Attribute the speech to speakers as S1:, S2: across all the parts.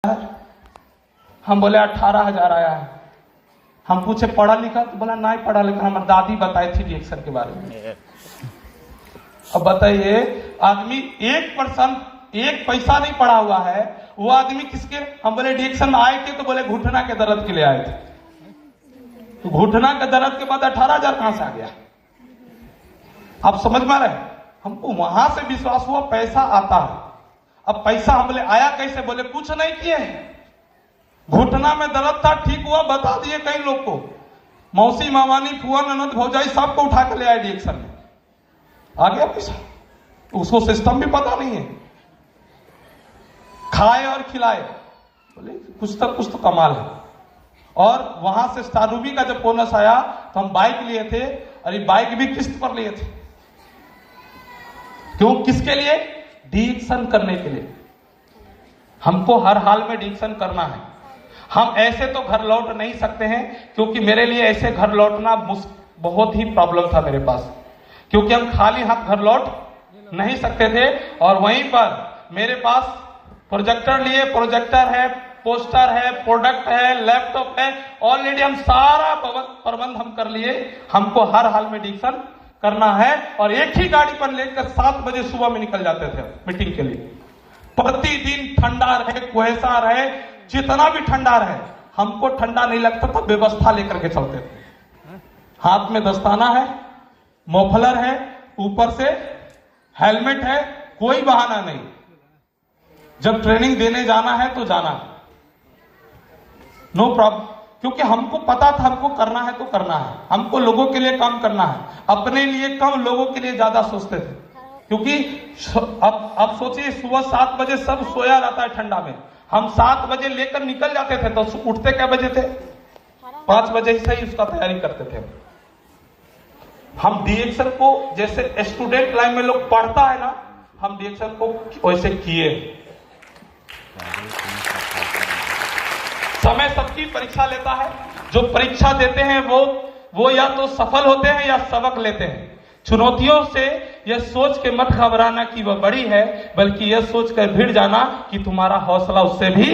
S1: हम बोले 18,000 आया है। हम पूछे पढ़ा लिखा, तो बोला नहीं पढ़ा लिखा, हमारी दादी बताई थी डिएक्शन के बारे में। अब बताइए, आदमी 1% 1 पैसा नहीं पढ़ा हुआ है, वो आदमी किसके? हम बोले डिएक्शन में आए थे, तो बोले घुटना के दर्द के लिए आए थे। तो घुटना के दर्द के बाद 18,000 कहां से आ गया? आप समझ में आ रहे? हमको वहां से विश्वास हुआ पैसा आता है। अब पैसा हम बोले आया कैसे? बोले कुछ नहीं किए, घुटना में दर्द था, ठीक हुआ, बता दिए कई लोग को, मौसी मामानी फुआ ननद भौजाई सबको उठा कर ले आए डिएक्शन में, आ गया पैसा। उसको सिस्टम भी पता नहीं है, खाए और खिलाए। बोले कुछ तो कमाल है। और वहां से स्टार रूबी का जब बोनस आया तो हम बाइक लिए थे, अरे बाइक भी किस्त पर लिए थे। क्यों? किसके लिए? डिएक्शन करने के लिए। हमको हर हाल में डिएक्शन करना है। हम ऐसे तो घर लौट नहीं सकते हैं, क्योंकि मेरे लिए ऐसे घर लौटना बहुत ही प्रॉब्लम था मेरे पास, क्योंकि हम खाली हाथ घर लौट नहीं सकते थे। और वहीं पर मेरे पास प्रोजेक्टर लिए, प्रोजेक्टर है, पोस्टर है, प्रोडक्ट है, लैपटॉप है, ऑलरेडी हम सारा प्रबंध हम कर लिए। हमको हर हाल में डिएक्शन करना है और एक ही गाड़ी पर लेकर 7 बजे सुबह में निकल जाते थे मीटिंग के लिए। प्रतिदिन ठंडा रहे, कुहेसा रहे, जितना भी ठंडा रहे, हमको ठंडा नहीं लगता था, व्यवस्था लेकर के चलते थे। हाथ में दस्ताना है, मोफलर है, ऊपर से हेलमेट है, कोई बहाना नहीं। जब ट्रेनिंग देने जाना है तो जाना, नो प्रॉब्लम, क्योंकि हमको पता था हमको करना है तो करना है। हमको लोगों के लिए काम करना है, अपने लिए कम, लोगों के लिए ज्यादा सोचते थे। क्योंकि अब सोचिए, सुबह 7 बजे सब सोया रहता है ठंडा में, हम 7 बजे लेकर निकल जाते थे, तो उठते क्या बजे थे? 5 बजे से ही उसका तैयारी करते थे। हम डिएक्शन को जैसे स्टूडेंट लाइन में लोग पढ़ता है ना, हम डिएक्शन को वैसे किए। समय सबकी परीक्षा लेता है, जो परीक्षा देते हैं वो या तो सफल होते हैं या सबक लेते हैं। चुनौतियों से यह सोच के मत घबराना कि वह बड़ी है, बल्कि यह सोच कर भिड़ जाना कि तुम्हारा हौसला उससे भी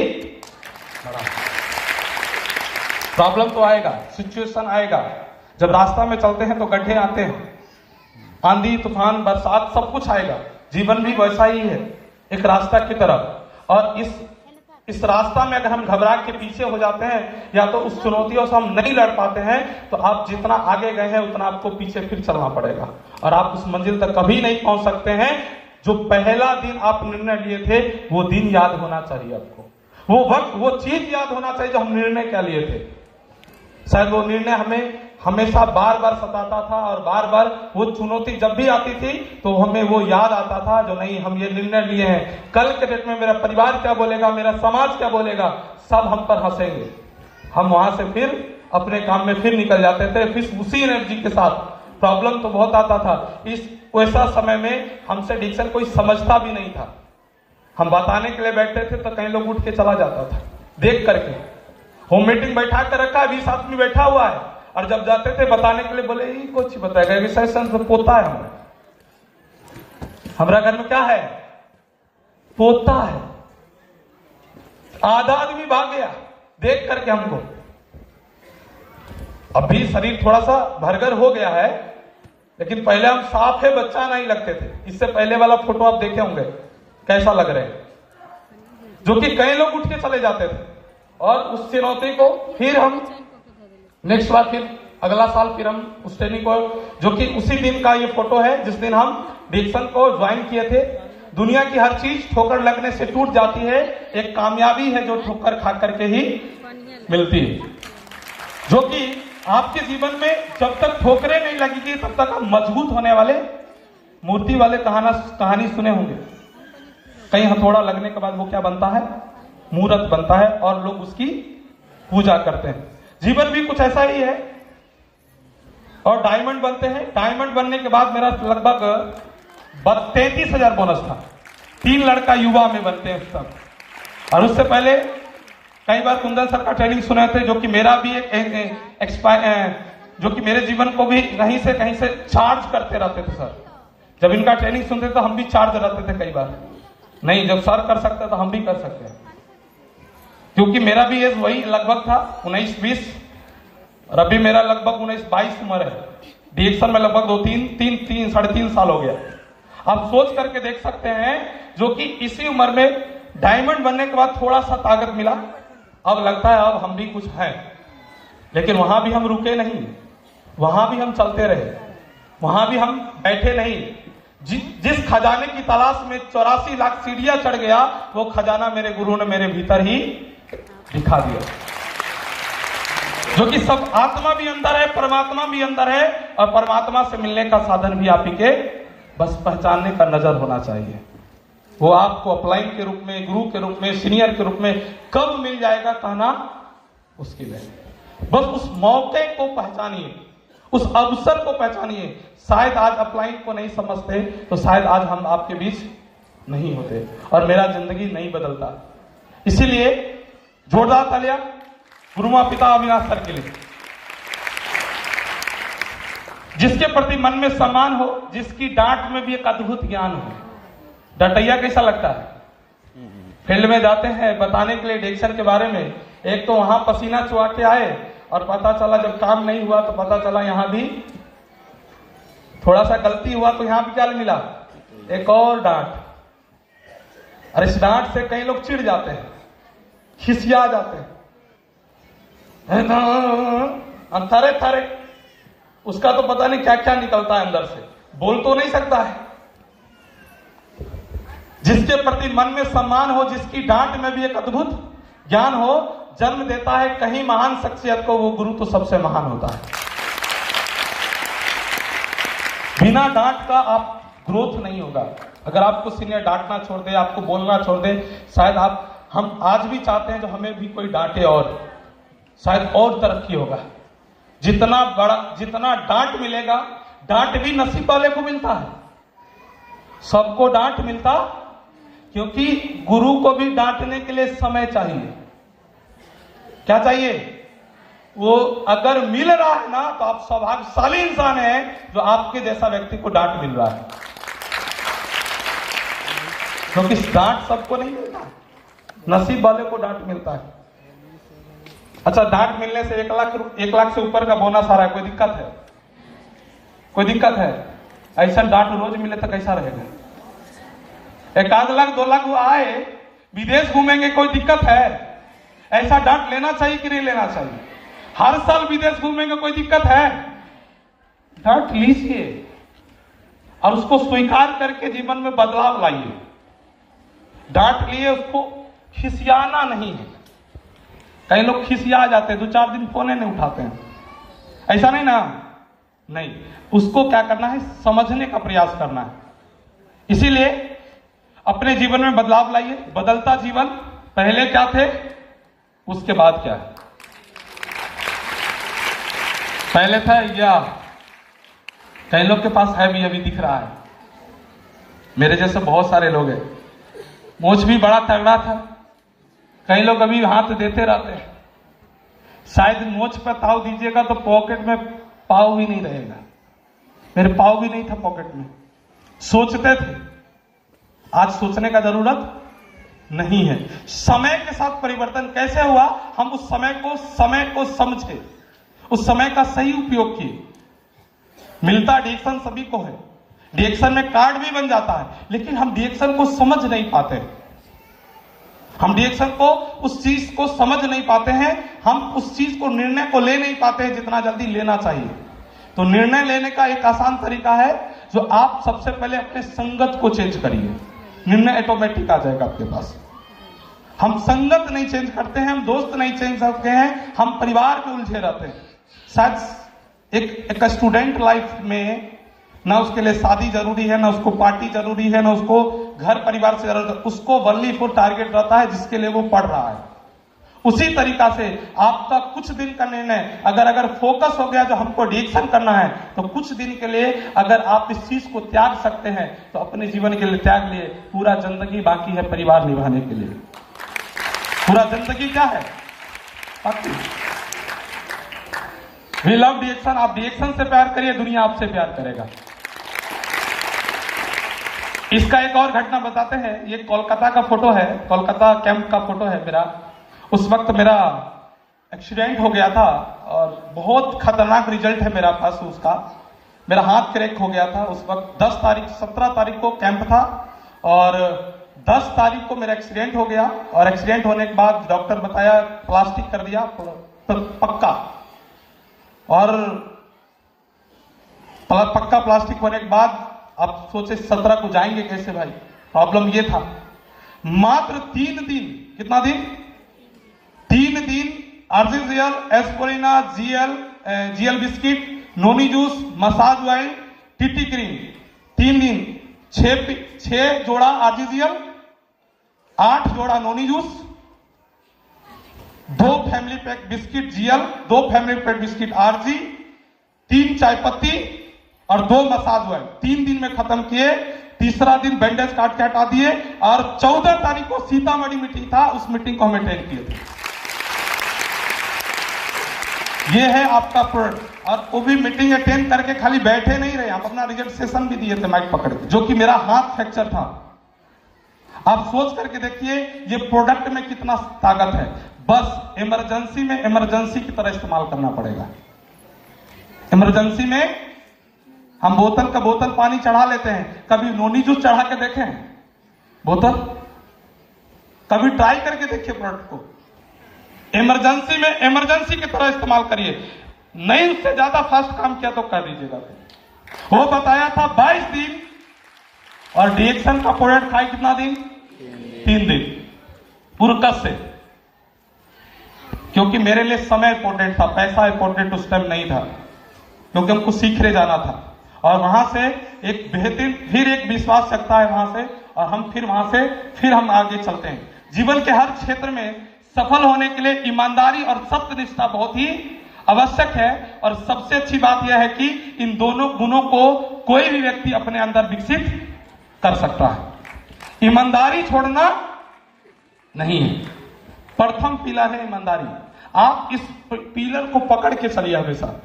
S1: बड़ा है। प्रॉब्लम तो आएगा, सिचुएशन आएगा। जब रास्ता में चलते हैं तो गड्ढे आते हैं, आंधी तूफान बरसात सब कुछ आएगा। जीवन भी वैसा ही है, एक रास्ता की तरफ। और इस रास्ता में अगर हम घबरा के पीछे हो जाते हैं, या तो उस चुनौतियों से हम नहीं लड़ पाते हैं, तो आप जितना आगे गए हैं उतना आपको पीछे फिर चलना पड़ेगा और आप उस मंजिल तक कभी नहीं पहुंच सकते हैं। जो पहला दिन आप निर्णय लिए थे, वो दिन याद होना चाहिए आपको, वो वक्त, वो चीज याद होना चाहिए जो हम निर्णय क्या लिए थे। शायद वो निर्णय हमें हमेशा बार बार सताता था, और बार बार वो चुनौती जब भी आती थी तो हमें वो याद आता था, जो नहीं हम ये निर्णय लिए हैं, कल के डेट में मेरा परिवार क्या बोलेगा, मेरा समाज क्या बोलेगा, सब हम पर हंसेंगे। हम वहां से फिर अपने काम में फिर निकल जाते थे, फिर उसी एनर्जी के साथ। प्रॉब्लम तो बहुत आता था। इस वैसा समय में हमसे डिएक्शन कोई समझता भी नहीं था। हम बताने के लिए बैठते थे तो कई लोग उठ के चला जाता था देख करके। होम मीटिंग बैठा कर रखा है, 20 आदमी बैठा हुआ है, और जब जाते थे बताने के लिए, बोले ये कुछ बताएगा, विषय तो पोता है हमारा घर में क्या है? पोता है। आधा आदमी भाग गया देख करके हमको। अभी शरीर थोड़ा सा भरगर हो गया है, लेकिन पहले हम साफ है बच्चा नहीं लगते थे। इससे पहले वाला फोटो आप देखे होंगे कैसा लग रहे हैं, जो कि कई लोग उठ के चले जाते थे। और उस चुनौती को फिर हम नेक्स्ट बार, फिर अगला साल फिर हम उस ट्रेनिंग को, जो कि उसी दिन का ये फोटो है जिस दिन हम डिएक्शन को ज्वाइन किए थे। दुनिया की हर चीज ठोकर लगने से टूट जाती है, एक कामयाबी है जो ठोकर खा करके ही मिलती है। जो कि आपके जीवन में जब तक ठोकरें नहीं लगेगी तब तक आप मजबूत होने वाले, मूर्ति वाले कहानी सुने होंगे। कहीं हथौड़ा लगने के बाद वो क्या बनता है? मूर्त बनता है, और लोग उसकी पूजा करते हैं। जीवन भी कुछ ऐसा ही है। और डायमंड बनते हैं। डायमंड बनने के बाद मेरा लगभग 33,000 बोनस था। 3 लड़का युवा में बनते हैं सब। और उससे पहले कई बार कुंदन सर का ट्रेनिंग सुने थे, जो कि मेरा भी जो कि मेरे जीवन को भी कहीं से चार्ज करते रहते थे सर। जब इनका ट्रेनिंग सुनते तो हम भी चार्ज रहते थे कई बार। नहीं, जब सर कर सकते तो हम भी कर सकते हैं। क्योंकि मेरा भी एज वही लगभग था 19-20, और अभी मेरा लगभग 19-22 उम्र है। डिएक्शन में लगभग 3.5 साल हो गया। आप सोच करके देख सकते हैं, जो कि इसी उम्र में डायमंड बनने के बाद थोड़ा सा ताकत मिला, अब लगता है अब हम भी कुछ हैं। लेकिन वहां भी हम रुके नहीं, वहां भी हम चलते रहे, वहां भी हम बैठे नहीं। जिस खजाने की तलाश में 84 लाख सीढ़ियां चढ़ गया, वो खजाना मेरे गुरु ने मेरे भीतर ही दिखा दिया, जो कि सब आत्मा भी अंदर है, परमात्मा भी अंदर है, और परमात्मा से मिलने का साधन भी आप ही के बस पहचानने का नजर होना चाहिए। वो आपको अपलाइन के रूप में, गुरु के रूप में, सीनियर के रूप में कब मिल जाएगा कहना उसकी वजह। बस उस मौके को पहचानिए, उस अवसर को पहचानिए। शायद आज अपलाइन को नहीं समझते तो शायद आज हम आपके बीच नहीं होते और मेरा जिंदगी नहीं बदलता। इसीलिए जोरदार तालियां गुरु मां पिता अविनाश सर के लिए, जिसके प्रति मन में सम्मान हो, जिसकी डांट में भी एक अद्भुत ज्ञान हो। डटैया कैसा लगता है? फील्ड में जाते हैं बताने के लिए डिएक्शन के बारे में, एक तो वहां पसीना चुहा के आए और पता चला जब काम नहीं हुआ तो पता चला यहां भी थोड़ा सा गलती हुआ, तो यहां भी क्या मिला? एक और डांट। और इस डांट से कई लोग चिढ़ जाते हैं, खिसिया जाते हैं, थरे थरे, उसका तो पता नहीं क्या क्या निकलता है अंदर से, बोल तो नहीं सकता है। जिसके प्रति मन में सम्मान हो, जिसकी डांट में भी एक अद्भुत ज्ञान हो, जन्म देता है कहीं महान शख्सियत को, वो गुरु तो सबसे महान होता है। बिना डांट का आप ग्रोथ नहीं होगा। अगर आपको सीनियर डांटना छोड़ दे, आपको बोलना छोड़ दे, शायद हम आज भी चाहते हैं जो हमें भी कोई डांटे और शायद और तरक्की होगा। जितना डांट मिलेगा, डांट भी नसीब वाले को मिलता है, सबको डांट मिलता, क्योंकि गुरु को भी डांटने के लिए समय चाहिए। क्या चाहिए? वो अगर मिल रहा है ना तो आप सौभाग्यशाली इंसान हैं जो आपके जैसा व्यक्ति को डांट मिल रहा है, क्योंकि डांट सबको नहीं मिलता, नसीब वाले को डांट मिलता है। अच्छा, डांट मिलने से 1 लाख से ऊपर का बोनस आ रहा है, कोई दिक्कत है? कोई दिक्कत है? ऐसा डांट रोज मिले तो कैसा रहेगा? 1 लाख 2 लाख वो आए, विदेश घूमेंगे, कोई दिक्कत है? ऐसा डांट लेना चाहिए कि नहीं लेना चाहिए? हर साल विदेश घूमेंगे, कोई दिक्कत है? डांट लीजिए और उसको स्वीकार करके जीवन में बदलाव लाइए। डांट लिए उसको खिसियाना नहीं है। कई लोग खिसिया जाते हैं, 2-4 दिन फोन नहीं उठाते हैं, ऐसा नहीं ना, नहीं, उसको क्या करना है? समझने का प्रयास करना है। इसीलिए अपने जीवन में बदलाव लाइए। बदलता जीवन, पहले क्या थे, उसके बाद क्या है। पहले था या कई लोग के पास है भी, अभी दिख रहा है, मेरे जैसे बहुत सारे लोग हैं। मोच भी बड़ा तगड़ा था, कई लोग अभी हाथ देते रहते हैं। शायद मोच पर ताव दीजिएगा तो पॉकेट में पाव भी नहीं रहेगा। मेरे पाव भी नहीं था पॉकेट में। सोचते थे, आज सोचने का जरूरत नहीं है। समय के साथ परिवर्तन कैसे हुआ? हम उस समय को समझे, उस समय का सही उपयोग किए। मिलता डिएक्शन सभी को है, डिएक्शन में कार्ड भी बन जाता है, लेकिन हम डिएक्शन को समझ नहीं पाते। हम डिएक्शन को, उस चीज को समझ नहीं पाते हैं, हम उस चीज को, निर्णय को ले नहीं पाते हैं जितना जल्दी लेना चाहिए। तो निर्णय लेने का एक आसान तरीका है, जो आप सबसे पहले अपने संगत को चेंज करिए, निर्णय ऑटोमेटिक आ जाएगा आपके पास। हम संगत नहीं चेंज करते हैं, हम दोस्त नहीं चेंज करते हैं, हम परिवार में उलझे रहते हैं। शायद एक स्टूडेंट लाइफ में ना उसके लिए शादी जरूरी है, ना उसको पार्टी जरूरी है, ना उसको घर परिवार से जरूरत है, उसको वनली फॉर टारगेट रहता है जिसके लिए वो पढ़ रहा है। उसी तरीका से आपका कुछ दिन का निर्णय अगर फोकस हो गया जो हमको डिएक्शन करना है, तो कुछ दिन के लिए अगर आप इस चीज को त्याग सकते हैं तो अपने जीवन के लिए त्याग लिए। पूरा जिंदगी बाकी है परिवार निभाने के लिए। पूरा जिंदगी क्या है? We love the action. आप डिएक्शन से प्यार करिए, दुनिया आपसे प्यार करेगा। इसका एक और घटना बताते हैं। ये कोलकाता का फोटो है, कोलकाता कैंप का फोटो है मेरा। उस वक्त मेरा एक्सीडेंट हो गया था और बहुत खतरनाक रिजल्ट है मेरा पास उसका। मेरा हाथ क्रैक हो गया था उस वक्त। 17 तारीख को कैंप था और 10 तारीख को मेरा एक्सीडेंट हो गया और एक्सीडेंट होने के बाद डॉक्टर बताया प्लास्टिक कर दिया पक्का। और पक्का प्लास्टिक होने के बाद अब सोचे 17 को जाएंगे कैसे भाई। प्रॉब्लम ये था मात्र 3 दिन, कितना दिन? 3 दिन आर्जिजियल, एस्पोरिना, GL biscuit, noni juice, massage oil, TT cream, 3 दिन 6 जोड़ा आर्जिजियल, 8 जोड़ा noni juice, 2 family pack biscuit GL, 2 family pack biscuit आरजी, 3 चाय पत्ती और 2 मसाज ऑयल 3 दिन में खत्म किए। तीसरा दिन बैंडेज काट के हटा दिए और 14 तारीख को सीतामढ़ी मीटिंग था, उस मीटिंग को हम अटेंड किए थे। ये है आपका प्रोडक्ट। और वो भी मीटिंग अटेंड करके खाली बैठे नहीं रहे, हम अपना रिजल्टेशन भी दिए थे माइक पकड़ के, जो कि मेरा हाथ फ्रैक्चर था। आप सोच करके देखिए ये प्रोडक्ट में कितना ताकत है। बस इमरजेंसी में इमरजेंसी की तरह इस्तेमाल करना पड़ेगा। इमरजेंसी में हम बोतल का बोतल पानी चढ़ा लेते हैं, कभी नोनी जूस चढ़ा के देखें बोतल, कभी ट्राई करके देखिए प्रोडक्ट को। इमरजेंसी में इमरजेंसी की तरह इस्तेमाल करिए। नहीं उससे ज्यादा फास्ट काम किया तो कर दीजिएगा। वो बताया था 22 दिन और डीएक्शन का प्रोडक्ट खाई कितना दिन? 3 दिन पुरकस से। क्योंकि मेरे लिए समय इंपॉर्टेंट था, पैसा इंपॉर्टेंट उस टाइम नहीं था, क्योंकि हमको सीखने जाना था। और वहां से एक बेहतरीन फिर एक विश्वास सकता है वहां से, और हम फिर वहां से फिर हम आगे चलते हैं। जीवन के हर क्षेत्र में सफल होने के लिए ईमानदारी और सत्यनिष्ठा बहुत ही आवश्यक है। और सबसे अच्छी बात यह है कि इन दोनों गुणों को कोई भी व्यक्ति अपने अंदर विकसित कर सकता है। ईमानदारी छोड़ना नहीं है, प्रथम पिलर है ईमानदारी। आप इस पिलर को पकड़ के चलिए हमेशा।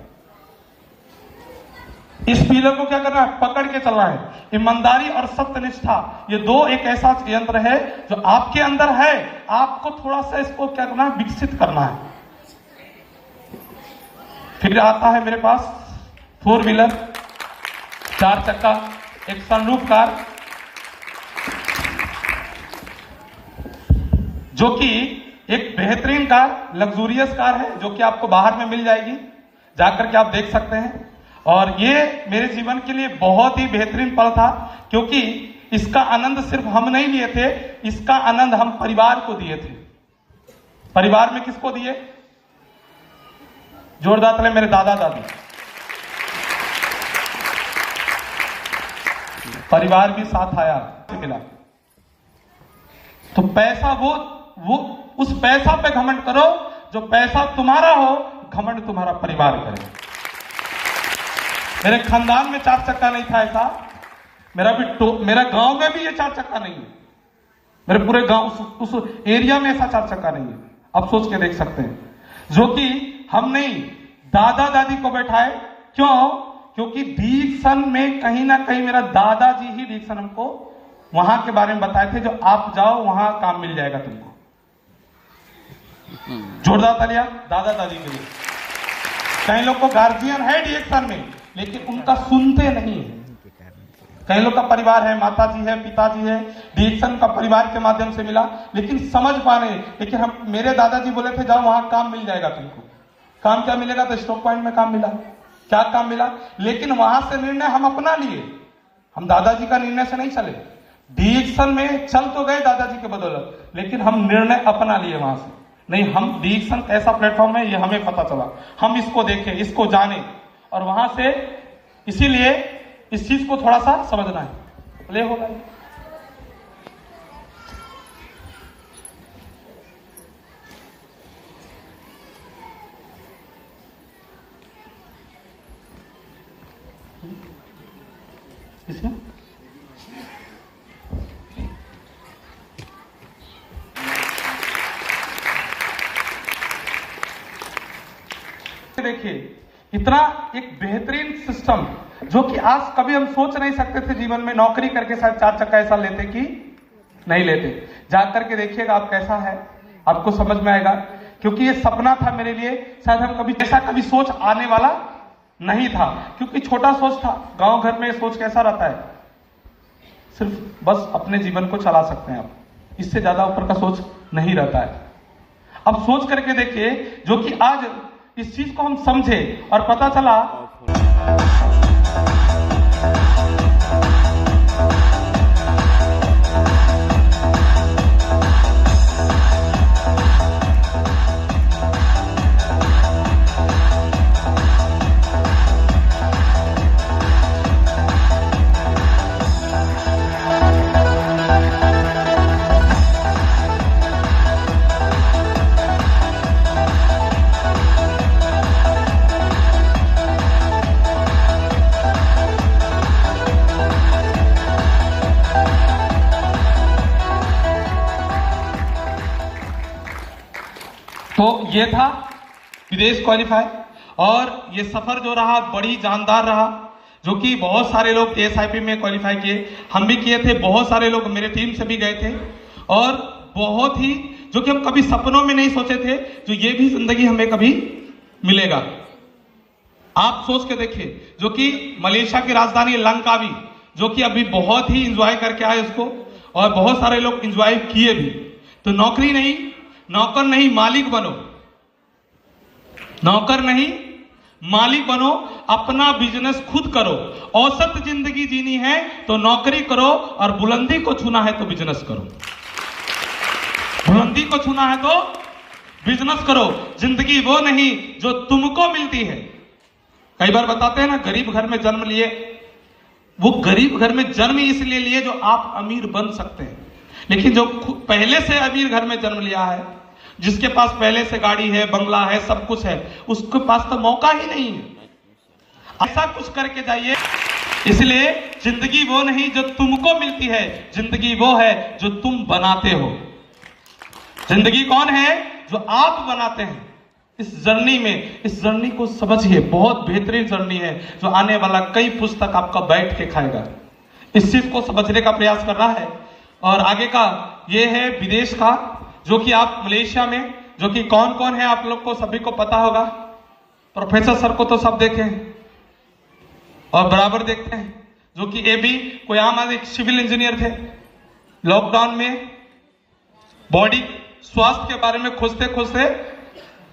S1: इस पिलर को क्या करना है? पकड़ के चलना है। ईमानदारी और सत्यनिष्ठा ये दो एक ऐसा यंत्र है जो आपके अंदर है, आपको थोड़ा सा इसको क्या करना है? विकसित करना है। फिर आता है मेरे पास 4 व्हीलर, 4 चक्का, एक सनरूफ कार, जो कि एक बेहतरीन कार, लग्जूरियस कार है, जो कि आपको बाहर में मिल जाएगी, जाकर के आप देख सकते हैं। और ये मेरे जीवन के लिए बहुत ही बेहतरीन पल था, क्योंकि इसका आनंद सिर्फ हम नहीं लिए थे, इसका आनंद हम परिवार को दिए थे। परिवार में किसको दिए? जोरदार ताली मेरे दादा दादी। परिवार भी साथ आया, मिला। तो पैसा वो उस पैसा पे घमंड करो जो पैसा तुम्हारा हो, घमंड तुम्हारा परिवार करे। मेरे खानदान में 4 चक्का नहीं था ऐसा, मेरा गांव में भी ये 4 चक्का नहीं है, मेरे पूरे गांव उस एरिया में ऐसा 4 चक्का नहीं है। अब सोच के देख सकते हैं, जो कि हम नहीं दादा दादी को बैठाए। क्यों? क्योंकि डिक्शन में कहीं ना कहीं मेरा दादाजी ही डिक्शन हमको वहां के बारे में बताए थे, जो आप जाओ वहां काम मिल जाएगा तुमको। जोरदार तालियां दादा दादी के लिए। कई लोग को गार्जियन है डिएक्शन में, लेकिन उनका सुनते नहीं है। कई लोग का परिवार है, माता जी है, पिताजी है, डिएक्शन का परिवार के माध्यम से मिला, लेकिन समझ पाने। लेकिन हम मेरे दादाजी बोले थे जाओ वहां काम मिल जाएगा तुमको। काम क्या मिलेगा? तो स्टॉक पॉइंट में काम मिला। क्या काम मिला? लेकिन वहां से निर्णय हम अपना लिए, हम दादाजी का निर्णय से नहीं चले। डिएक्शन में चल तो गए दादाजी के बदौलत, लेकिन हम निर्णय अपना लिए वहां से। नहीं, हम डिएक्शन कैसा प्लेटफॉर्म है ये हमें पता चला, हम इसको देखें, इसको जाने, और वहां से इसीलिए इस चीज को थोड़ा सा समझना है। ले होगा इसमें देखिए इतना एक बेहतरीन सिस्टम, जो कि आज कभी हम सोच नहीं सकते थे जीवन में। नौकरी करके शायद 4 चक्का ऐसा लेते कि नहीं लेते। जाकर के देखिएगा आप कैसा है, आपको समझ में आएगा, क्योंकि ये सपना था मेरे लिए। शायद हम कभी ऐसा कभी सोच आने वाला नहीं था, क्योंकि छोटा सोच था। गांव घर में सोच कैसा रहता है, सिर्फ बस अपने जीवन को चला सकते हैं आप, इससे ज्यादा ऊपर का सोच नहीं रहता है। अब सोच करके देखिए, जो कि आज इस चीज को हम समझे और पता चला। तो ये था विदेश क्वालिफाई, और ये सफर जो रहा बड़ी जानदार रहा, जो कि बहुत सारे लोग एएसआईपी में क्वालिफाई किए, हम भी किए थे, बहुत सारे लोग मेरे टीम से भी गए थे, और बहुत ही जो कि हम कभी सपनों में नहीं सोचे थे, जो ये भी जिंदगी हमें कभी मिलेगा। आप सोच के देखिए, जो कि मलेशिया की राजधानी लंकावी, जो कि अभी बहुत ही इंजॉय करके आए उसको, और बहुत सारे लोग इंजॉय किए भी। तो नौकरी नहीं, नौकर नहीं, मालिक बनो, नौकर नहीं मालिक बनो, अपना बिजनेस खुद करो। औसत जिंदगी जीनी है तो नौकरी करो, और बुलंदी को छूना है तो बिजनेस करो। बुलंदी को छूना है तो बिजनेस करो। जिंदगी वो नहीं जो तुमको मिलती है। कई बार बताते हैं ना, गरीब घर में जन्म लिए, वो गरीब घर में जन्म इसलिए लिए जो आप अमीर बन सकते हैं, लेकिन जो पहले से अमीर घर में जन्म लिया है, जिसके पास पहले से गाड़ी है, बंगला है, सब कुछ है, उसके पास तो मौका ही नहीं है। ऐसा कुछ करके जाइए। इसलिए जिंदगी वो नहीं जो तुमको मिलती है, जिंदगी वो है जो तुम बनाते हो। जिंदगी कौन है? जो आप बनाते हैं। इस जर्नी में, इस जर्नी को समझिए, बहुत बेहतरीन जर्नी है, जो आने वाला कई पुस्तक आपका बैठ के खाएगा। इस चीज को समझने का प्रयास कर रहा है। और आगे का ये है विदेश का, जो कि आप मलेशिया में, जो कि कौन कौन है आप लोग को सभी को पता होगा। प्रोफेसर सर को तो सब देखे और बराबर देखते हैं, जो कि ये भी कोई आम आदमी सिविल इंजीनियर थे। लॉकडाउन में बॉडी स्वास्थ्य के बारे में खोजते खोजते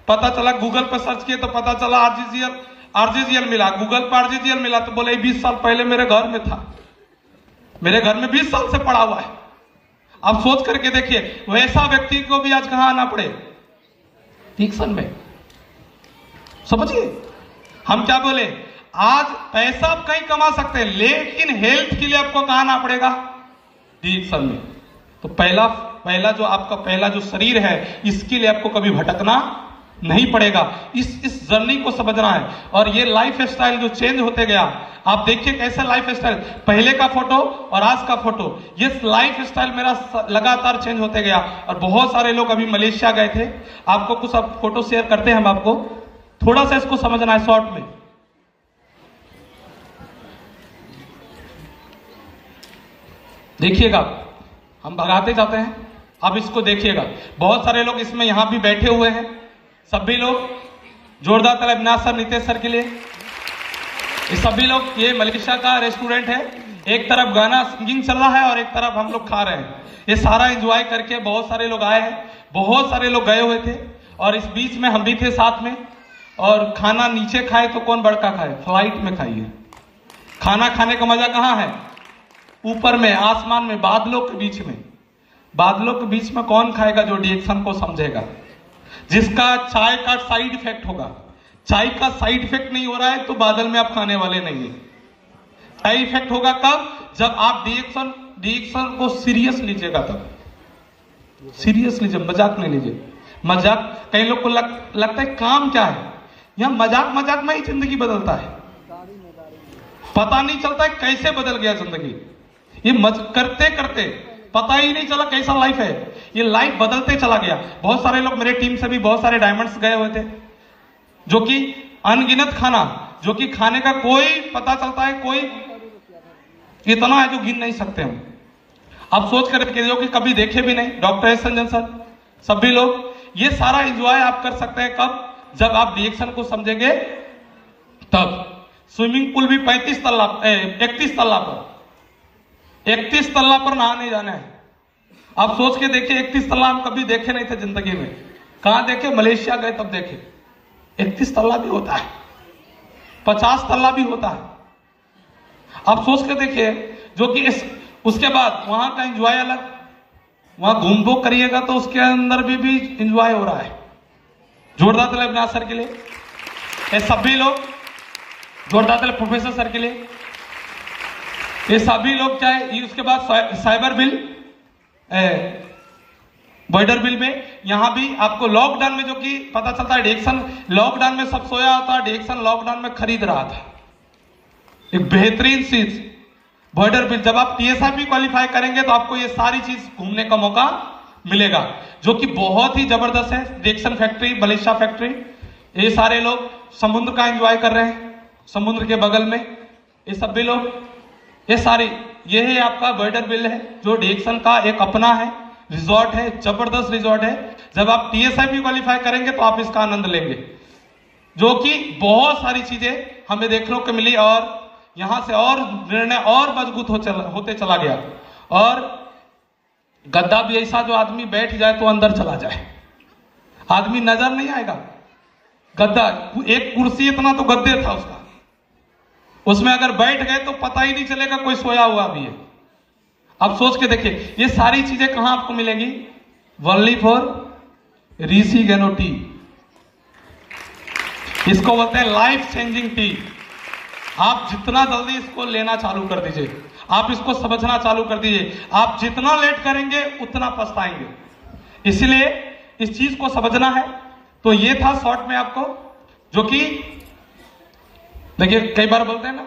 S1: पता चला, गूगल पर सर्च किए तो पता चला आरजीजीएल मिला। गूगल पर आरजीजीएल मिला तो बोले 20 साल पहले मेरे घर में था, मेरे घर में 20 साल से पड़ा हुआ है। आप सोच करके देखिए, वैसा व्यक्ति को भी आज कहां आना पड़े, डिक्सन में। समझिए हम क्या बोले, आज पैसा आप कहीं कमा सकते हैं, लेकिन हेल्थ के लिए आपको कहां आना पड़ेगा, डिक्सन में। तो पहला जो आपका पहला जो शरीर है, इसके लिए आपको कभी भटकना नहीं पड़ेगा। इस जर्नी को समझना है। और ये लाइफ स्टाइल जो चेंज होते गया, आप देखिए कैसे लाइफ स्टाइल, पहले का फोटो और आज का फोटो, ये लाइफ स्टाइल मेरा लगातार चेंज होते गया। और बहुत सारे लोग अभी मलेशिया गए थे, आपको कुछ अब फोटो शेयर करते हैं हम आपको, थोड़ा सा इसको समझना है शॉर्ट में। देखिएगा, हम भगाते जाते हैं, अब इसको देखिएगा। बहुत सारे लोग इसमें यहां भी बैठे हुए हैं, सभी लोग जोरदार ताली अविनाश सर, नितेश सर के लिए। ये सभी लोग, ये मलेशिया का रेस्टोरेंट है, एक तरफ गाना सिंगिंग चल रहा है और एक तरफ हम लोग खा रहे हैं। ये सारा एंजॉय करके बहुत सारे लोग आए हैं, बहुत सारे लोग गए हुए थे, और इस बीच में हम भी थे साथ में। और खाना नीचे खाए तो कौन बड़का खाए, फ्लाइट में खाइए। खाना खाने का मजा कहाँ है? ऊपर में, आसमान में, बादलों के बीच में। बादलों के बीच में कौन खाएगा? जो डिएक्शन को समझेगा, जिसका चाय का साइड इफेक्ट होगा। चाय का साइड इफेक्ट नहीं हो रहा है तो बादल में आप खाने वाले नहीं है। चाय इफेक्ट होगा कब? जब आप डिएक्शन को सीरियस लीजिएगा, तब सीरियस लीजिए, मजाक नहीं लीजिए। मजाक, कई लोग को लगता है काम क्या है, यहां मजाक में ही जिंदगी बदलता है, पता नहीं चलता है कैसे बदल गया जिंदगी। ये करते करते पता ही नहीं चला कैसा लाइफ है, ये लाइफ बदलते चला गया। बहुत सारे लोग मेरे टीम से भी, बहुत सारे डायमंड्स गए हुए थे, जो कि अनगिनत खाना, जो कि खाने का कोई पता चलता है, कोई इतना है जो गिन नहीं सकते हम। अब सोच कर जो कि कभी देखे भी नहीं, डॉक्टर एस संजन सर, सभी लोग ये सारा एंजॉय आप कर सकते हैं कब? जब आप रिएक्शन को समझेंगे तब। स्विमिंग पूल भी 31 तल्ला पर नहाने जाना है। आप सोच के देखिए, 31 तल्ला हम कभी देखे नहीं थे जिंदगी में। कहां देखे? मलेशिया गए तब देखे। 31 तल्ला भी होता है, 50 तल्ला भी होता है। आप सोच के देखिए, जो कि उसके बाद वहां का एंजॉय अलग। वहां घूम भूख करिएगा तो उसके अंदर भी एंजॉय हो रहा है। जोरदार ताली अविनाश सर के लिए, ये सभी लोग जोरदार ताली प्रोफेसर सर के लिए, ये सभी लोग चाहे। उसके बाद साइबर बिल, बॉर्डर बिल में यहां भी आपको लॉकडाउन में, जो कि पता चलता है डिएक्शन लॉकडाउन में सब सोया होता, डिएक्शन लॉकडाउन में खरीद रहा था। एक बेहतरीन चीज बॉर्डर बिल। जब आप टीएसआईपी क्वालिफाई करेंगे तो आपको ये सारी चीज घूमने का मौका मिलेगा, जो कि बहुत ही जबरदस्त है। डिएक्शन फैक्ट्री, मलेशिया फैक्ट्री, ये सारे लोग समुद्र का एंजॉय कर रहे हैं, समुद्र के बगल में ये सब भी लोग। ये सारी, ये है आपका बॉर्डर बिल है, जो डिएक्शन का एक अपना है, रिजॉर्ट है, जबरदस्त रिजॉर्ट है। जब आप टीएसआईपी क्वालिफाई करेंगे तो आप इसका आनंद लेंगे, जो कि बहुत सारी चीजें हमें देखने को मिली। और यहां से और निर्णय और मजबूत होते चला गया। और गद्दा भी ऐसा, जो आदमी बैठ जाए तो अंदर चला जाए, आदमी नजर नहीं आएगा। गद्दा, एक कुर्सी इतना तो गद्दे था उसका, उसमें अगर बैठ गए तो पता ही नहीं चलेगा कोई सोया हुआ भी है। अब सोच के देखिए, ये सारी चीजें कहां आपको मिलेंगी? Only for Rishi गैनो T. इसको बोलते हैं लाइफ चेंजिंग टी। आप जितना जल्दी इसको लेना चालू कर दीजिए, आप इसको समझना चालू कर दीजिए। आप जितना लेट करेंगे उतना पछताएंगे, इसलिए इस चीज को समझना है। तो ये था शॉर्ट में आपको, जो कि देखिए कई बार बोलते हैं ना,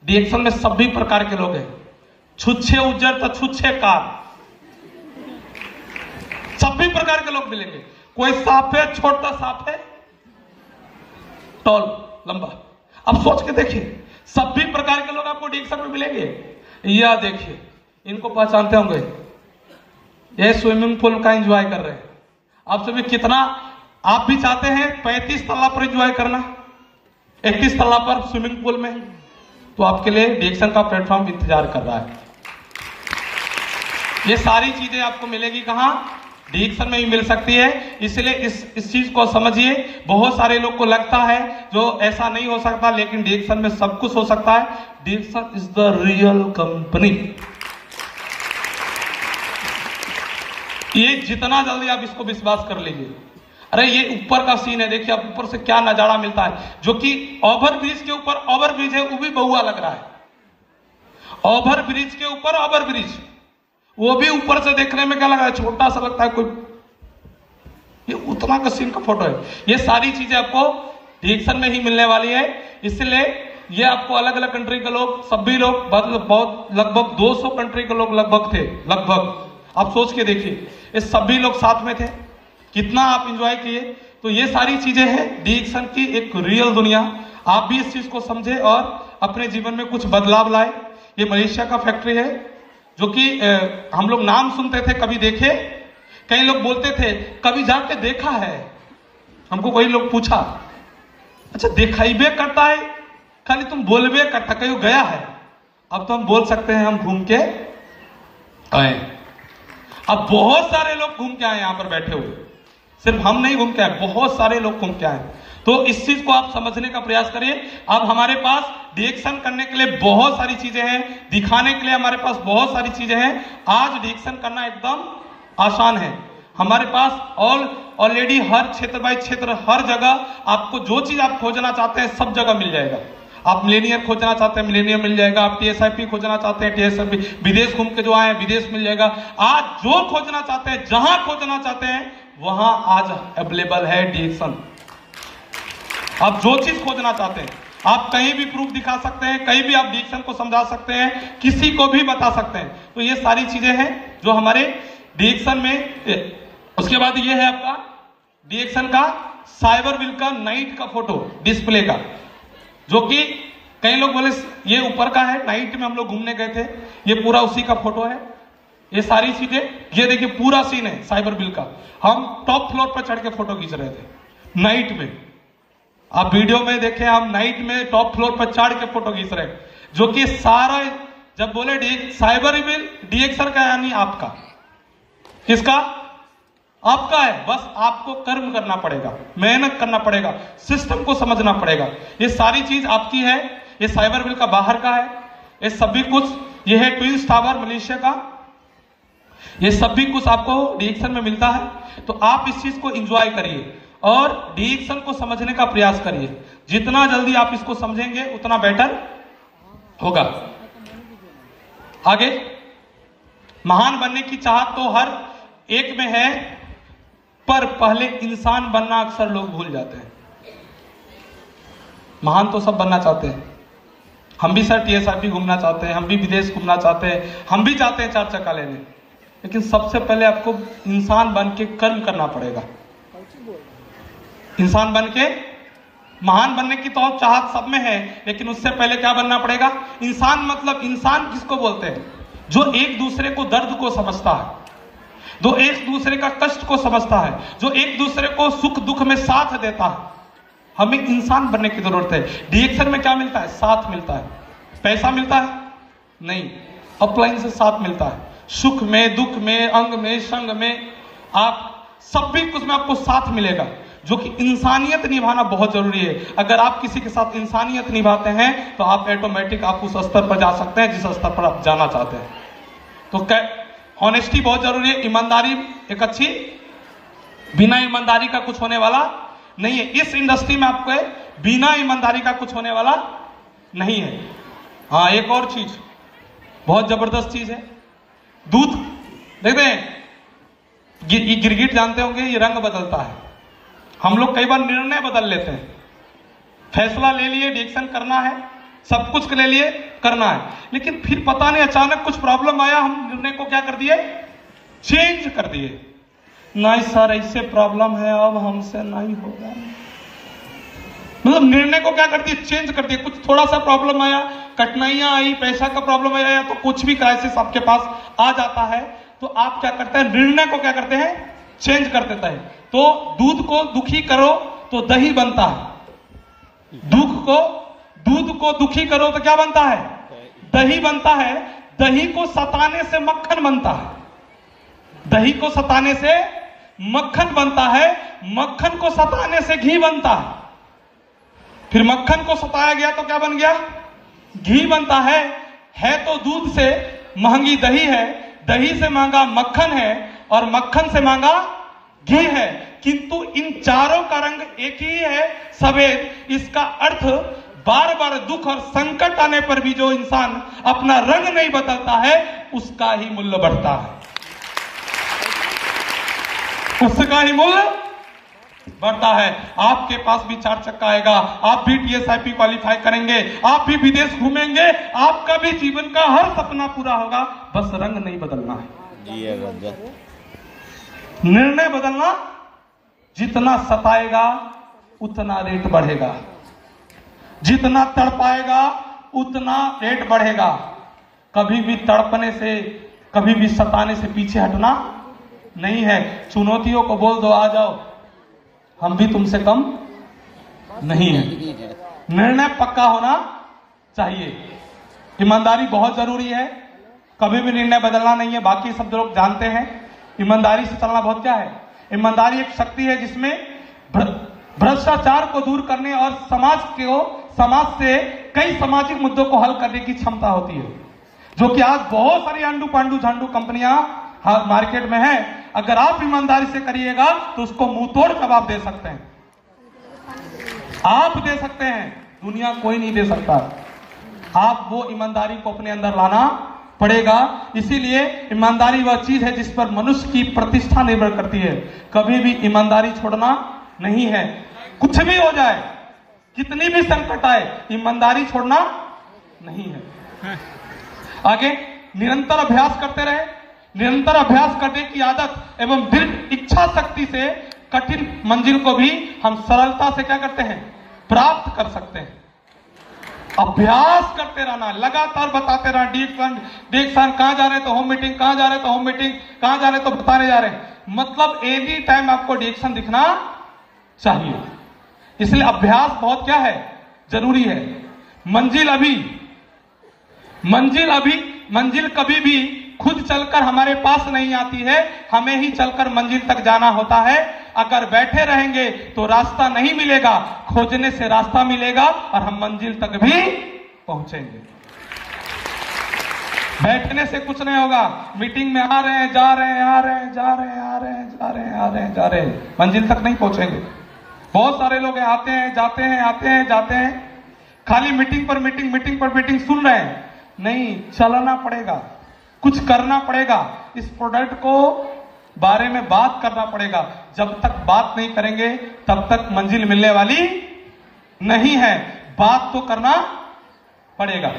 S1: डिएक्शन में सभी प्रकार के लोग हैं। छुच्छे उज्जर तो छुच्छे कार, सभी प्रकार के लोग मिलेंगे। कोई सांप है, छोटा सांप है, टॉल, लंबा। अब सोच के देखिए, सभी प्रकार के लोग आपको डिएक्शन में मिलेंगे। या देखिए, इनको पहचानते होंगे, ये स्विमिंग पूल का एंजॉय कर रहे हैं। आप सभी कितना, आप भी चाहते हैं 35 तल्ला पर एंजॉय करना, 31 तल्ला पर स्विमिंग पूल में, तो आपके लिए डिएक्शन का प्लेटफॉर्म इंतजार कर रहा है। ये सारी चीजें आपको मिलेगी कहां? डिएक्शन में ही मिल सकती है। इसलिए इस चीज को समझिए। बहुत सारे लोग को लगता है जो ऐसा नहीं हो सकता, लेकिन डिएक्शन में सब कुछ हो सकता है। डिएक्शन इज द रियल कंपनी। ये जितना जल्दी आप इसको विश्वास कर लीजिए। अरे ये ऊपर का सीन है, देखिए आप ऊपर से क्या नजारा मिलता है, जो कि ओवर ब्रिज के ऊपर ओवर ब्रिज है, वो भी बहुआ लग रहा है। ओवर ब्रिज के ऊपर ओवर ब्रिज, वो भी ऊपर से देखने में क्या लग रहा है? छोटा सा लगता है कोई, ये उतना का सीन का फोटो है। ये सारी चीजें आपको डिएक्शन में ही मिलने वाली है। इसलिए ये आपको अलग अलग कंट्री के लोग, सभी लोग, बहुत लगभग 200 कंट्री के लोग लगभग थे, लगभग। आप सोच के देखिए, ये सभी लोग साथ में थे, कितना आप इंजॉय किए। तो ये सारी चीजें हैं डिएक्शन की एक रियल दुनिया। आप भी इस चीज को समझे और अपने जीवन में कुछ बदलाव लाए। ये मलेशिया का फैक्ट्री है, जो कि हम लोग नाम सुनते थे, कभी देखे। कई लोग बोलते थे कभी जाके देखा है। हमको कोई लोग पूछा, अच्छा दिखाइबे करता है, खाली तुम बोलबे करता, कहीं गया है? अब तो हम बोल सकते हैं हम घूम के आए। अब बहुत सारे लोग घूम के आए, यहां पर बैठे हुए, सिर्फ हम नहीं घूम के आए, बहुत सारे लोग घूम के आए। तो इस चीज को आप समझने का प्रयास करिए। अब हमारे पास डिएक्शन करने के लिए बहुत सारी चीजें हैं, दिखाने के लिए हमारे पास बहुत सारी चीजें हैं। आज डिएक्शन करना एकदम आसान है। हमारे पास ऑलरेडी हर क्षेत्र बाय क्षेत्र, हर जगह आपको जो चीज आप खोजना चाहते हैं सब जगह मिल जाएगा। आप मिलेनियर खोजना चाहते हैं, मिलेनियर मिल जाएगा। आप टीएसआईपी खोजना चाहते हैं, टीएसआईपी। विदेश घूम के जो आए हैं, विदेश मिल जाएगा। आज जो खोजना चाहते हैं, जहां खोजना चाहते हैं, वहां आज अवेलेबल है डिएक्शन। आप जो चीज खोजना चाहते हैं, आप कहीं भी प्रूफ दिखा सकते हैं, कहीं भी आप डिएक्शन को समझा सकते हैं, किसी को भी बता सकते हैं। तो ये सारी चीजें हैं जो हमारे डिएक्शन में। उसके बाद ये है आपका डिएक्शन का साइबर बिल का नाइट का फोटो डिस्प्ले का, जो कि कई लोग बोले ये ऊपर का है, नाइट में हम लोग घूमने गए थे, ये पूरा उसी का फोटो है। ये सारी चीजें, ये देखिए पूरा सीन है साइबर बिल का। हम टॉप फ्लोर पर चढ़ के फोटो खींच रहे थे नाइट में, आप वीडियो में देखें, हम नाइट में टॉप फ्लोर पर चढ़ के फोटो खींच रहे हैं, जो कि सारा, जब बोले साइबर बिल डीएक्सर का यानी आपका, किसका? आपका है। बस आपको कर्म करना पड़ेगा, मेहनत करना पड़ेगा, सिस्टम को समझना पड़ेगा। ये सारी चीज आपकी है, ये साइबर बिल का बाहर का है, ये सभी कुछ, ये है ट्विंस टावर मलेशिया का, ये सभी कुछ आपको डीएक्सन में मिलता है। तो आप इस चीज को एंजॉय करिए और डीएक्सन को समझने का प्रयास करिए। जितना जल्दी आप इसको समझेंगे उतना बेटर होगा। आगे, महान बनने की चाहत तो हर एक में है, पर पहले इंसान बनना अक्सर लोग भूल जाते हैं। महान तो सब बनना चाहते हैं, हम भी सर टीएसआईपी घूमना चाहते हैं, हम भी विदेश घूमना चाहते हैं, हम भी चाहते हैं 4 चक्का लेने, लेकिन सबसे पहले आपको इंसान बन के कर्म करना पड़ेगा। इंसान बन के महान बनने की तो चाहत सब में है, लेकिन उससे पहले क्या बनना पड़ेगा? इंसान। मतलब इंसान किसको बोलते हैं? जो एक दूसरे को दर्द को समझता है, जो एक दूसरे का कष्ट को समझता है, जो एक दूसरे को सुख दुख में साथ देता है। हमें इंसान बनने की जरूरत है। डीएक्सन में क्या मिलता है? साथ मिलता है। पैसा मिलता है? नहीं, अपलाइन से साथ मिलता है। सुख में, दुख में, अंग में, संग में, आप सभी कुछ में आपको साथ मिलेगा, जो कि इंसानियत निभाना बहुत जरूरी है। अगर आप किसी के साथ इंसानियत निभाते हैं तो आप ऑटोमेटिक आप उस स्तर पर जा सकते हैं जिस स्तर पर आप जाना चाहते हैं। तो ऑनेस्टी बहुत जरूरी है, ईमानदारी एक अच्छी, बिना ईमानदारी का कुछ होने वाला नहीं है। इस इंडस्ट्री में आपको बिना ईमानदारी का कुछ होने वाला नहीं है। हाँ, एक और चीज बहुत जबरदस्त चीज है, दूध। देखते हैं गिरगिट जानते होंगे, ये रंग बदलता है। हम लोग कई बार निर्णय बदल लेते हैं, फैसला ले लिए डीएक्सन करना है, सब कुछ ले लिए करना है, लेकिन फिर पता नहीं अचानक कुछ प्रॉब्लम आया, हम निर्णय को क्या कर दिए? चेंज कर दिए। नहीं सर, ऐसे प्रॉब्लम है, अब हमसे नहीं होगा। मतलब निर्णय को क्या कर दिए? चेंज कर दिए। कुछ थोड़ा सा प्रॉब्लम आया, कठिनाइयां आई, पैसा का प्रॉब्लम आया, या तो कुछ भी क्राइसिस आपके पास आ जाता है, तो आप क्या करते हैं? निर्णय को क्या करते हैं? चेंज कर देता है। तो दूध को दुखी करो तो दही बनता है, दूध को दुखी करो तो क्या बनता है? दही बनता है। दही को सताने से मक्खन बनता है, दही को सताने से मक्खन बनता है, मक्खन को सताने से घी बनता है, फिर मक्खन को सताया गया तो क्या बन गया? घी बनता है तो दूध से महंगी दही है, दही से महंगा मक्खन है, और मक्खन से महंगा घी है, किंतु इन चारों का रंग एक ही है, सफेद। इसका अर्थ बार बार दुख और संकट आने पर भी जो इंसान अपना रंग नहीं बदलता है, उसका ही मूल्य बढ़ता है, उसका ही मूल्य बढ़ता है। आपके पास भी 4 चक्का आएगा, आप भी टीएसआईपी क्वालिफाई करेंगे, आप भी विदेश घूमेंगे, आपका भी जीवन का हर सपना पूरा होगा, बस रंग नहीं बदलना है। निर्णय बदलना, जितना सताएगा उतना रेट बढ़ेगा, जितना तड़पाएगा उतना रेट बढ़ेगा। कभी भी तड़पने से, कभी भी सताने से पीछे हटना नहीं है। चुनौतियों को बोल दो, आ जाओ, हम भी तुमसे कम नहीं है। निर्णय पक्का होना चाहिए। ईमानदारी बहुत जरूरी है, कभी भी निर्णय बदलना नहीं है। बाकी सब लोग जानते हैं ईमानदारी से चलना बहुत क्या है। ईमानदारी एक शक्ति है जिसमें भ्रष्टाचार को दूर करने और समाज से कई सामाजिक मुद्दों को हल करने की क्षमता होती है, जो कि आज बहुत सारी अंडू पांडू झांडू कंपनियां मार्केट में है। अगर आप ईमानदारी से करिएगा तो उसको मुंह तोड़ जवाब दे सकते हैं, आप दे सकते हैं, दुनिया कोई नहीं दे सकता। आप वो ईमानदारी को अपने अंदर लाना पड़ेगा। इसीलिए ईमानदारी वह चीज है जिस पर मनुष्य की प्रतिष्ठा निर्भर करती है। कभी भी ईमानदारी छोड़ना नहीं है, कुछ भी हो जाए, कितनी भी संकट आए, ईमानदारी छोड़ना नहीं है। आगे निरंतर अभ्यास करते रहे। निरंतर अभ्यास करने की आदत एवं दृढ़ इच्छा शक्ति से कठिन मंजिल को भी हम सरलता से क्या करते हैं? प्राप्त कर सकते हैं। अभ्यास करते रहना, लगातार बताते रहना, डिएक्शन कहां जा रहे तो होम मीटिंग, कहां जा रहे तो होम मीटिंग, कहां जा रहे तो बताने जा रहे हैं, मतलब एनी टाइम आपको डिएक्शन दिखना चाहिए। इसलिए अभ्यास बहुत क्या है, जरूरी है। मंजिल कभी भी खुद चलकर हमारे पास नहीं आती है, हमें ही चलकर मंजिल तक जाना होता है। अगर बैठे रहेंगे तो रास्ता नहीं मिलेगा, खोजने से रास्ता मिलेगा और हम मंजिल तक भी पहुंचेंगे। बैठने से कुछ नहीं होगा, मीटिंग में आ रहे हैं, जा रहे हैं, आ रहे हैं, जा रहे हैं, आ रहे हैं, जा रहे हैं, आ रहे हैं, जा रहे हैं, मंजिल तक नहीं पहुंचेंगे। बहुत सारे लोग आते हैं, जाते हैं, आते हैं, जाते हैं, खाली मीटिंग पर मीटिंग, मीटिंग पर मीटिंग सुन रहे हैं। नहीं, चलना पड़ेगा, कुछ करना पड़ेगा, इस प्रोडक्ट को बारे में बात करना पड़ेगा। जब तक बात नहीं करेंगे तब तक मंजिल मिलने वाली नहीं है। बात तो करना पड़ेगा।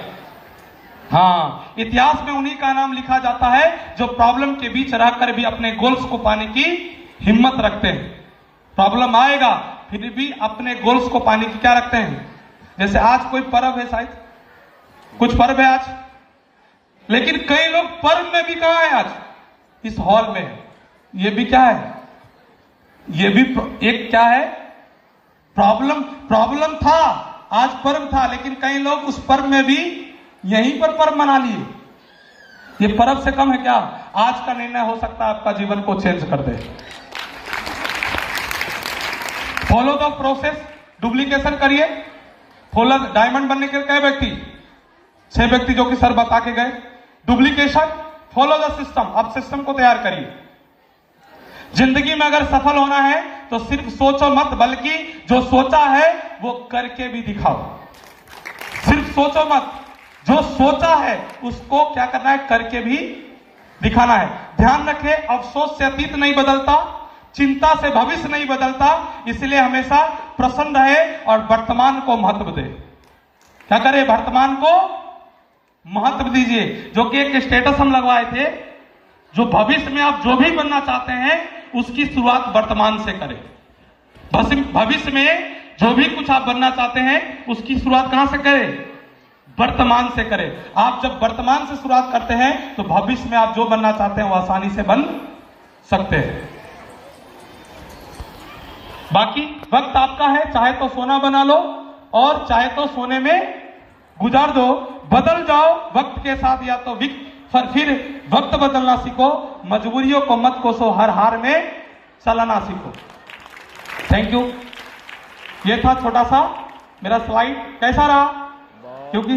S1: हाँ, इतिहास में उन्हीं का नाम लिखा जाता है जो प्रॉब्लम के बीच रहकर भी अपने गोल्स को पाने की हिम्मत रखते हैं। प्रॉब्लम आएगा फिर भी अपने गोल्स को पाने की क्या रखते हैं। जैसे आज कोई पर्व है, शायद कुछ पर्व है आज, लेकिन कई लोग पर्व में भी कहां है, आज इस हॉल में। ये भी क्या है, ये भी एक क्या है, प्रॉब्लम था, आज पर्व था, लेकिन कई लोग उस पर्व में भी यहीं पर पर्व मना लिए। ये पर्व से कम है क्या? आज का निर्णय हो सकता है आपका जीवन को चेंज कर दे। फॉलो द प्रोसेस, डुप्लीकेशन करिए। फॉलो डायमंड बनने के कई व्यक्ति, 6 व्यक्ति जो कि सर बता के गए। डुप्लीकेशन, फॉलो द सिस्टम, अब सिस्टम को तैयार करिए। जिंदगी में अगर सफल होना है तो सिर्फ सोचो मत, बल्कि जो सोचा है वो करके भी दिखाओ। सिर्फ सोचो मत, जो सोचा है उसको क्या करना है, करके भी दिखाना है। ध्यान रखें, अफसोस से अतीत नहीं बदलता, चिंता से भविष्य नहीं बदलता, इसलिए हमेशा प्रसन्न रहे और वर्तमान को महत्व दे। क्या करें, वर्तमान को महत्व दीजिए। जो कि एक स्टेटस हम लगवाए थे, जो भविष्य में आप जो भी बनना चाहते हैं उसकी शुरुआत वर्तमान से करें। भविष्य में जो भी कुछ आप बनना चाहते हैं उसकी शुरुआत कहां से करें, वर्तमान से करें। आप जब वर्तमान से शुरुआत करते हैं तो भविष्य में आप जो बनना चाहते हैं वो आसानी से बन सकते हैं। बाकी वक्त आपका है, चाहे तो सोना बना लो और चाहे तो सोने में गुजार दो। बदल जाओ वक्त के साथ, या तो फिर वक्त बदलना सीखो। मजबूरियों को मत कोसो, हर हार में चलना सीखो। Thank you. ये था छोटा सा मेरा स्लाइड। कैसा रहा? क्योंकि